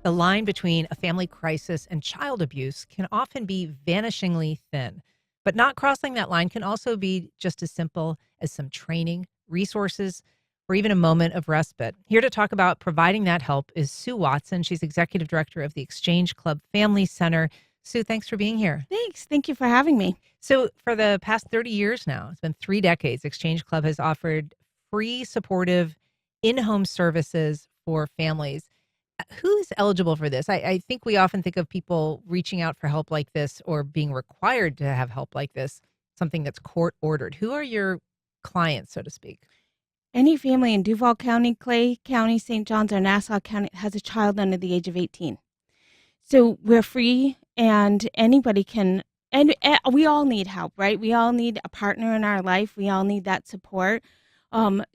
the line between a family crisis and child abuse can often be vanishingly thin. But not crossing that line can also be just as simple as some training, resources, or even a moment of respite. Here to talk about providing that help is Sue Watson. She's executive director of the Exchange Club Family Center. Sue, thanks for being here. Thanks. Thank you for having me. So, for the past 30 years now, it's been 3 decades, Exchange Club has offered free, supportive, in home services for families. Who's eligible for this? I think we often think of people reaching out for help like this or being required to have help like this, something that's court ordered. Who are your clients, so to speak? Any family in Duval County, Clay County, St. Johns, or Nassau County has a child under the age of 18. So we're free and anybody can, and we all need help, right? We all need a partner in our life. We all need that support.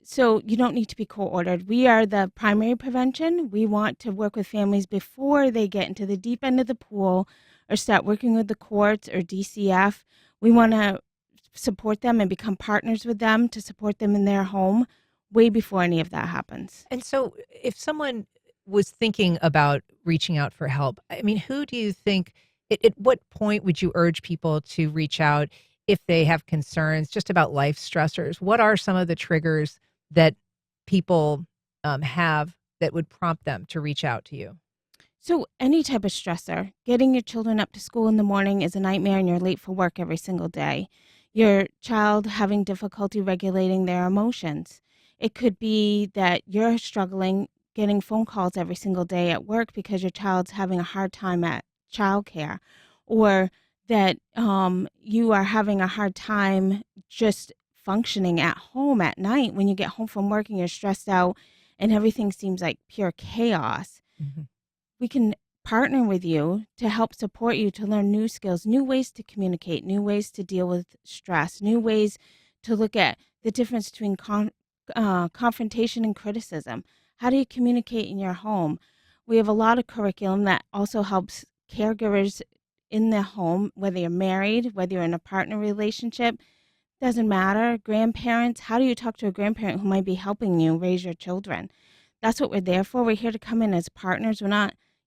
So you don't need to be court-ordered. We are the primary prevention. We want to work with families before they get into the deep end of the pool or start working with the courts or DCF. We want to support them and become partners with them to support them in their home way before any of that happens. And so, if someone was thinking about reaching out for help, I mean, who do you think, at what point would you urge people to reach out if they have concerns just about life stressors? What are some of the triggers that people have that would prompt them to reach out to you? So any type of stressor, getting your children up to school in the morning is a nightmare and you're late for work every single day. Your child having difficulty regulating their emotions. It could be that you're struggling getting phone calls every single day at work because your child's having a hard time at childcare, or that you are having a hard time just functioning at home at night when you get home from work and you're stressed out and everything seems like pure chaos. hmm We can partner with you to help support you to learn new skills, new ways to communicate, new ways to deal with stress, new ways to look at the difference between confrontation and criticism. How do you communicate in your home? We have a lot of curriculum that also helps caregivers in the home, whether you're married, whether you're in a partner relationship, doesn't matter. Grandparents, how do you talk to a grandparent who might be helping you raise your children? That's what we're there for. We're here to come in as partners.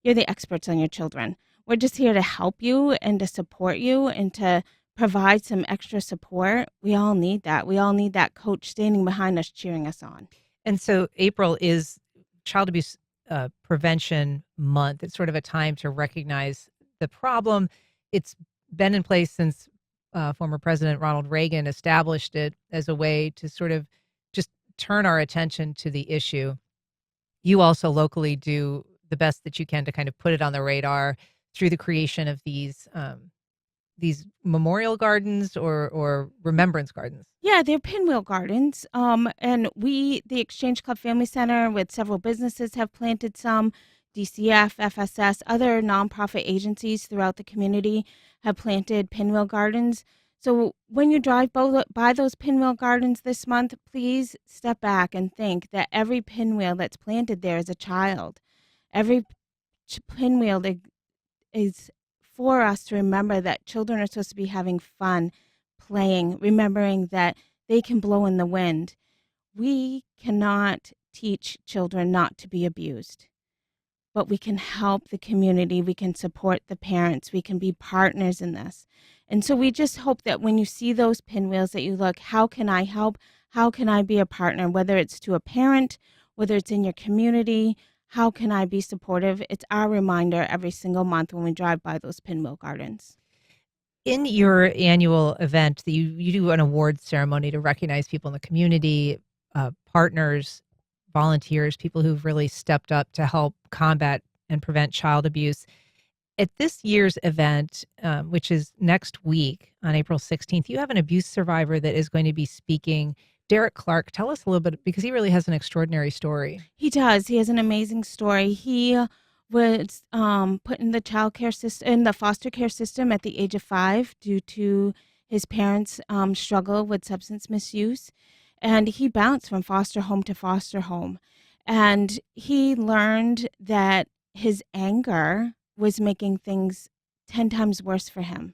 You're the experts on your children. We're just here to help you and to support you and to provide some extra support. We all need that. We all need that coach standing behind us, cheering us on. And so, April is Child Abuse Prevention Month. It's sort of a time to recognize the problem. It's been in place since former President Ronald Reagan established it as a way to sort of just turn our attention to the issue. You also locally do the best that you can to kind of put it on the radar through the creation of these memorial gardens or remembrance gardens. Yeah, they're pinwheel gardens. And the Exchange Club Family Center with several businesses have planted some. DCF, FSS, other nonprofit agencies throughout the community have planted pinwheel gardens. So when you drive by those pinwheel gardens this month, please step back and think that every pinwheel that's planted there is a child. Every pinwheel is for us to remember that children are supposed to be having fun, playing, remembering that they can blow in the wind. We cannot teach children not to be abused, but we can help the community. We can support the parents. We can be partners in this. And so we just hope that when you see those pinwheels that you look, how can I help? How can I be a partner? Whether it's to a parent, whether it's in your community, how can I be supportive? It's our reminder every single month when we drive by those pinwheel gardens. In your annual event, you do an awards ceremony to recognize people in the community, partners, volunteers, people who've really stepped up to help combat and prevent child abuse. At this year's event, which is next week on April 16th, you have an abuse survivor that is going to be speaking. Derek Clark, tell us a little bit, because he really has an extraordinary story. He does. He has an amazing story. He was put in the in the foster care system at the age of 5 due to his parents' struggle with substance misuse. And he bounced from foster home to foster home. And he learned that his anger was making things 10 times worse for him.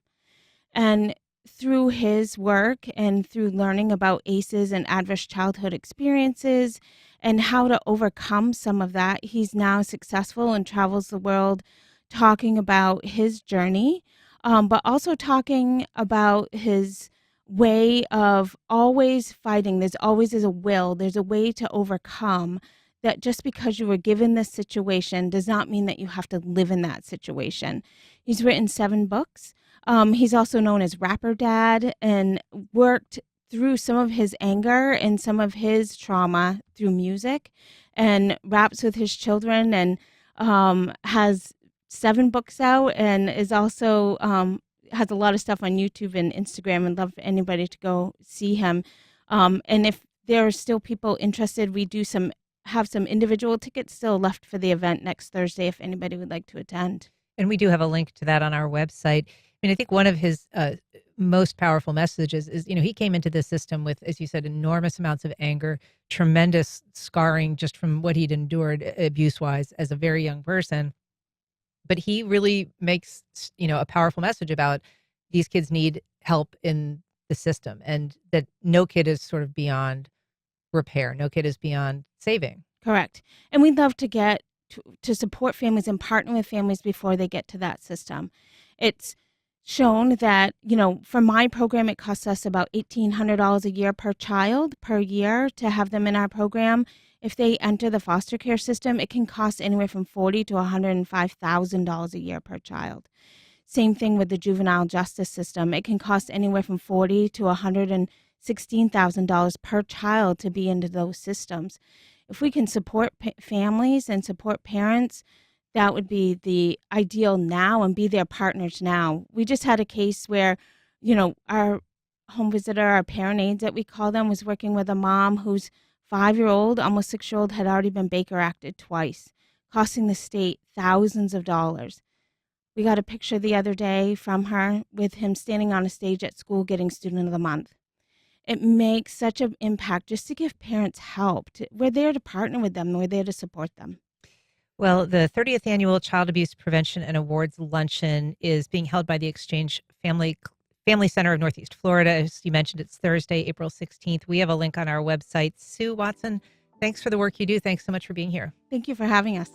And through his work and through learning about ACEs and adverse childhood experiences and how to overcome some of that. He's now successful and travels the world talking about his journey, but also talking about his way of always fighting. There's always is a will, there's a way to overcome that. Just because you were given this situation does not mean that you have to live in that situation. He's written 7 books. He's also known as Rapper Dad, and worked through some of his anger and some of his trauma through music, and raps with his children, and has 7 books out, and is also has a lot of stuff on YouTube and Instagram, and love for anybody to go see him. And if there are still people interested, we do have some individual tickets still left for the event next Thursday if anybody would like to attend. And we do have a link to that on our website. I mean, I think one of his most powerful messages is, he came into the system with, as you said, enormous amounts of anger, tremendous scarring just from what he'd endured abuse-wise as a very young person. But he really makes, a powerful message about these kids need help in the system, and that no kid is sort of beyond repair. No kid is beyond saving. Correct. And we'd love to get to support families and partner with families before they get to that system. It's shown that, for my program, it costs us about $1,800 a year per child per year to have them in our program. If they enter the foster care system, it can cost anywhere from $40,000 to $105,000 a year per child. Same thing with the juvenile justice system. It can cost anywhere from $40,000 to $116,000 per child to be into those systems. If we can support families and support parents, that would be the ideal now, and be their partners now. We just had a case where, our home visitor, our parent aides that we call them, was working with a mom whose 5-year-old, almost 6-year-old, had already been Baker acted twice, costing the state thousands of dollars. We got a picture the other day from her with him standing on a stage at school getting Student of the Month. It makes such an impact just to give parents help. We're there to partner with them. We're there to support them. Well, the 30th annual Child Abuse Prevention and Awards Luncheon is being held by the Exchange Family Center of Northeast Florida. As you mentioned, it's Thursday, April 16th. We have a link on our website. Sue Watson, thanks for the work you do. Thanks so much for being here. Thank you for having us.